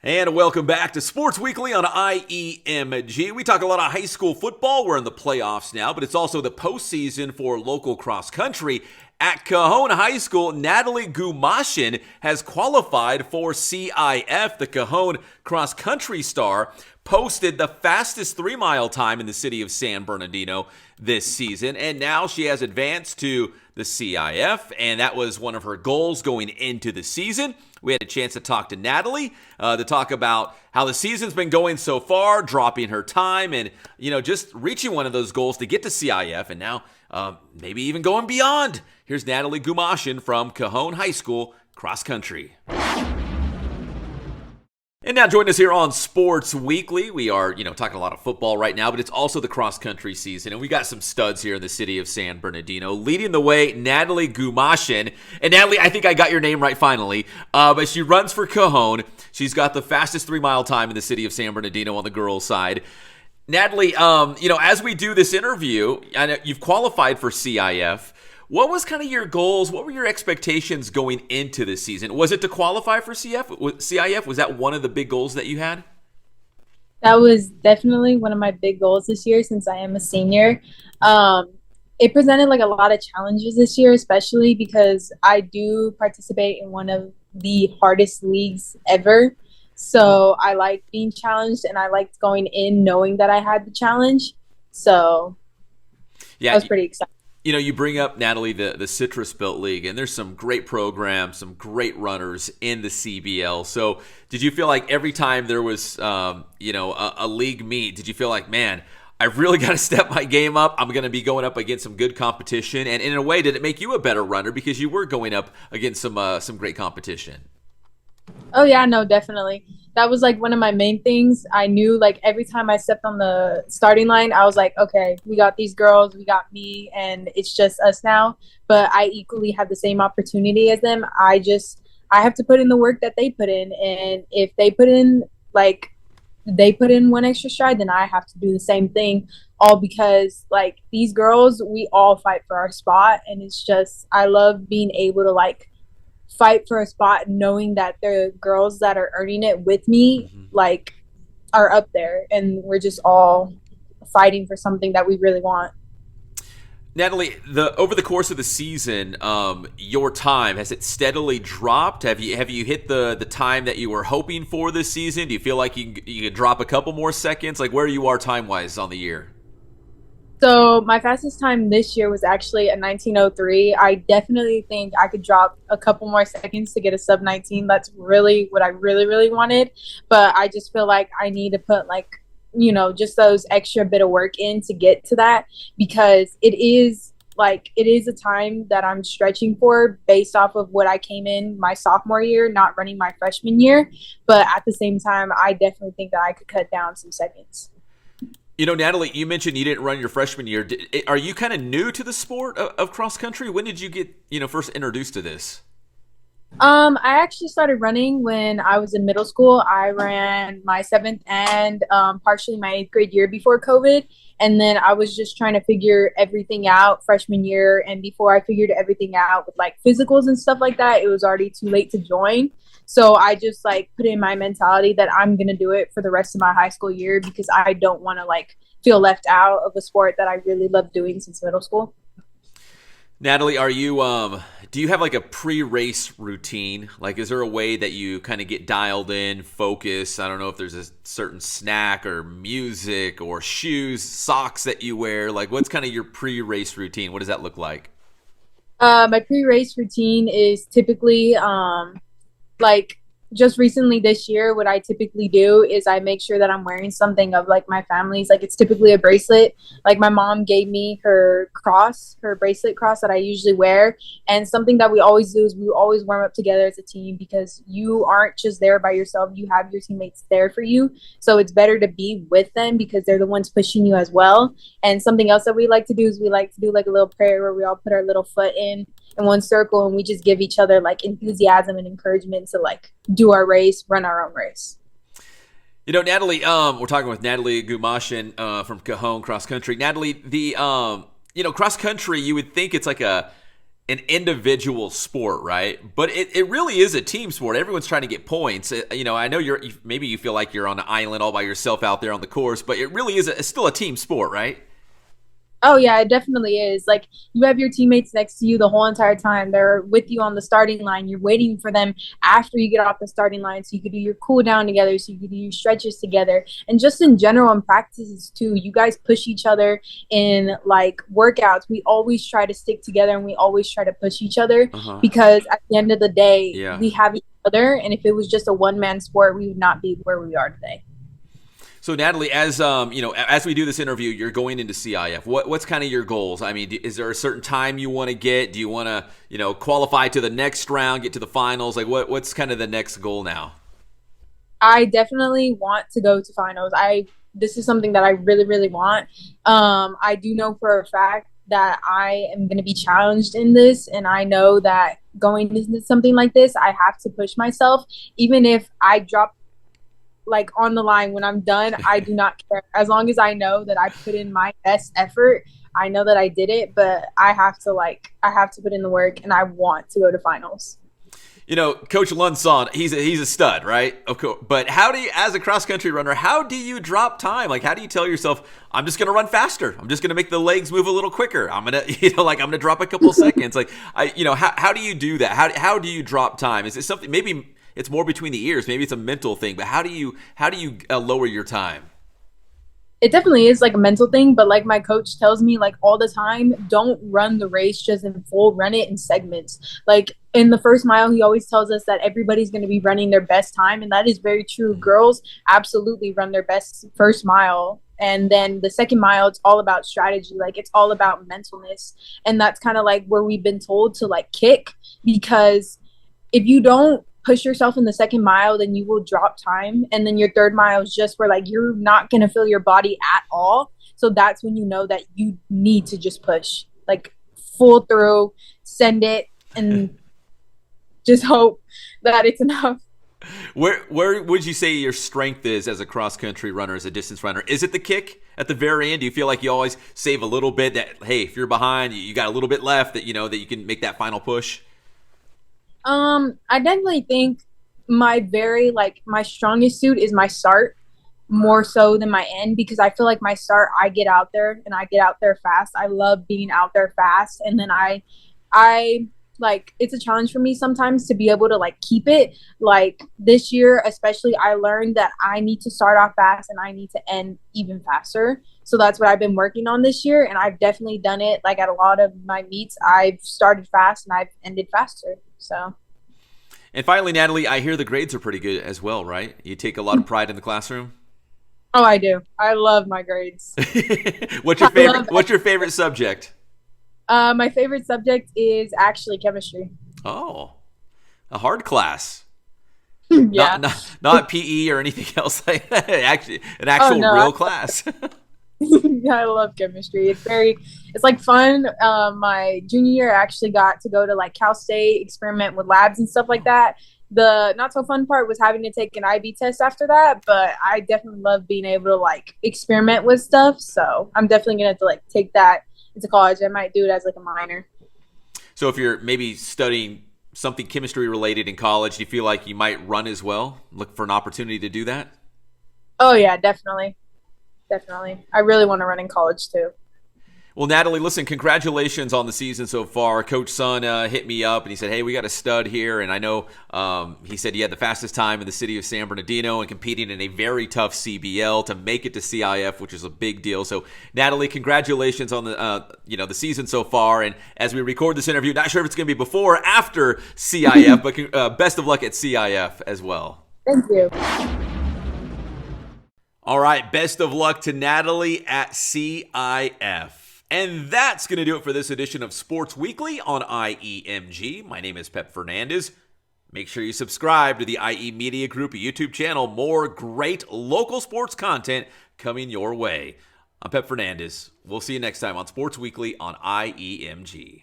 And welcome back to Sports Weekly on IEMG. We talk a lot of high school football. We're in the playoffs now, but it's also the postseason for local cross country. At Cajon High School, Natalie Gumashin has qualified for CIF. The Cajon cross country star posted the fastest 3-mile time in the city of San Bernardino this season, and now she has advanced to the CIF, and that was one of her goals going into the season. We had a chance to talk to Natalie to talk about how the season's been going so far, dropping her time, and just reaching one of those goals to get to CIF, and now maybe even going beyond. Here's Natalie Gumashin from Cajon High School cross country. And now join us here on Sports Weekly. We are, talking a lot of football right now, but it's also the cross-country season, and we got some studs here in the city of San Bernardino. Leading the way, Natalie Gumashin. And Natalie, I think I got your name right finally, but she runs for Cajon. She's got the fastest 3-mile time in the city of San Bernardino on the girls' side. Natalie, as we do this interview, I know you've qualified for CIF. What was kind of your goals? What were your expectations going into this season? Was it to qualify for CIF? Was that one of the big goals that you had? That was definitely one of my big goals this year since I am a senior. It presented like a lot of challenges this year, especially because I do participate in one of the hardest leagues ever. So I liked being challenged and I liked going in knowing that I had the challenge. So yeah, I was pretty excited. You bring up, Natalie, the Citrus Belt League, and there's some great programs, some great runners in the CBL. So did you feel like every time there was, a league meet, did you feel like, man, I've really got to step my game up? I'm going to be going up against some good competition. And in a way, did it make you a better runner because you were going up against some great competition? Oh yeah, no, definitely. That was like one of my main things. I knew like every time I stepped on the starting line, I was like, okay, we got these girls, we got me, and it's just us now. But I equally have the same opportunity as them. I have to put in the work that they put in, and if they put in one extra stride, then I have to do the same thing. All because like these girls, we all fight for our spot, and it's just I love being able to like fight for a spot knowing that the girls that are earning it with me like are up there and we're just all fighting for something that we really want. Natalie, over the course of the season, your time, has it steadily dropped? Have you hit the time that you were hoping for this season? Do you feel like you could drop a couple more seconds? Like where you are time wise on the year? So my fastest time this year was actually a 19:03. I definitely think I could drop a couple more seconds to get a sub 19. That's really what I really, really wanted. But I just feel like I need to put like, just those extra bit of work in to get to that because it is a time that I'm stretching for based off of what I came in my sophomore year, not running my freshman year. But at the same time, I definitely think that I could cut down some seconds. Natalie, you mentioned you didn't run your freshman year. Are you kind of new to the sport of cross country? When did you get, first introduced to this? I actually started running when I was in middle school. I ran my seventh and partially my eighth grade year before COVID. And then I was just trying to figure everything out freshman year. And before I figured everything out with like physicals and stuff like that, it was already too late to join. So I just like put in my mentality that I'm going to do it for the rest of my high school year because I don't want to like feel left out of a sport that I really love doing since middle school. Natalie, do you have like a pre-race routine? Like, is there a way that you kind of get dialed in, focus? I don't know if there's a certain snack or music or shoes, socks that you wear. Like, what's kind of your pre-race routine? What does that look like? My pre-race routine is typically like just recently this year, what I typically do is I make sure that I'm wearing something of like my family's. Like it's typically a bracelet. Like my mom gave me her bracelet cross that I usually wear. And something that we always do is we always warm up together as a team because you aren't just there by yourself. You have your teammates there for you. So it's better to be with them because they're the ones pushing you as well. And something else that we like to do is we like to do like a little prayer where we all put our little foot in one circle and we just give each other like enthusiasm and encouragement to like do our race, run our own race. Natalie, we're talking with Natalie Gumashin from Cajon Cross Country. Natalie, the cross country, you would think it's like an individual sport, right? But it really is a team sport. Everyone's trying to get points. I know maybe you feel like you're on an island all by yourself out there on the course, but it really is it's still a team sport, right? Oh yeah, it definitely is. Like you have your teammates next to you the whole entire time. They're with you on the starting line. You're waiting for them after you get off the starting line so you could do your cool down together, so you could do your stretches together. And just in general in practices too, you guys push each other in like workouts. We always try to stick together and we always try to push each other because at the end of the day, we have each other, and if it was just a one-man sport, we would not be where we are today. So Natalie, as we do this interview, you're going into CIF. What's kind of your goals? I mean, is there a certain time you want to get? Do you want to, qualify to the next round, get to the finals? Like, what's kind of the next goal now? I definitely want to go to finals. This is something that I really, really want. I do know for a fact that I am going to be challenged in this, and I know that going into something like this, I have to push myself, even if I drop like on the line when I'm done. I do not care, as long as I know that I put in my best effort. I know that I did it, but I have to put in the work, and I want to go to finals. Coach Lunson, he's a stud, right? Okay, but how do you, as a cross country runner, how do you drop time? Like, how do you tell yourself, I'm just going to run faster. I'm just going to make the legs move a little quicker. I'm going to, I'm going to drop a couple seconds. Like, how do you do that? How do you drop time? Is it something, maybe it's more between the ears, maybe it's a mental thing, but how do you lower your time? It definitely is like a mental thing, but like my coach tells me like all the time, don't run the race just in full, run it in segments. Like in the first mile, he always tells us that everybody's going to be running their best time, and that is very true. Girls absolutely run their best first mile, and then the second mile, it's all about strategy. Like it's all about mentalness, and that's kind of like where we've been told to like kick, because if you don't push yourself in the second mile, then you will drop time. And then your third mile is just where like you're not going to feel your body at all. So that's when you know that you need to just push, like full through, send it, and just hope that it's enough. Where would you say your strength is as a cross country runner, as a distance runner? Is it the kick at the very end? Do you feel like you always save a little bit, that, hey, if you're behind, you got a little bit left, that that you can make that final push? I definitely think my strongest suit is my start more so than my end, because I feel like my start, I get out there and I get out there fast. I love being out there fast. And then I like, it's a challenge for me sometimes to be able to like keep it. Like this year, especially, I learned that I need to start off fast and I need to end even faster. So that's what I've been working on this year. And I've definitely done it. Like at a lot of my meets, I've started fast and I've ended faster. So. And finally, Natalie, I hear the grades are pretty good as well, right? You take a lot of pride in the classroom? Oh, I do. I love my grades. What's your favorite subject? My favorite subject is actually chemistry. Oh, a hard class. Yeah. Not PE or anything else like that. Actually, an actual real class. Yeah, I love chemistry. It's like fun. My junior year, I actually got to go to like Cal State, experiment with labs and stuff like that. The not so fun part was having to take an IB test after that, but I definitely love being able to like experiment with stuff. So I'm definitely gonna have to like take that into college. I might do it as like a minor. So if you're maybe studying something chemistry related in college, do you feel like you might run as well? Look for an opportunity to do that? Oh yeah, definitely. Definitely. I really want to run in college too. Well, Natalie, listen, congratulations on the season so far. Coach Sun hit me up and he said, hey, we got a stud here. And I know he said he had the fastest time in the city of San Bernardino and competing in a very tough CBL to make it to CIF, which is a big deal. So, Natalie, congratulations on the season so far. And as we record this interview, not sure if it's going to be before or after CIF, but best of luck at CIF as well. Thank you. All right, best of luck to Natalie at CIF. And that's going to do it for this edition of Sports Weekly on IEMG. My name is Pep Fernandez. Make sure you subscribe to the IE Media Group YouTube channel. More great local sports content coming your way. I'm Pep Fernandez. We'll see you next time on Sports Weekly on IEMG.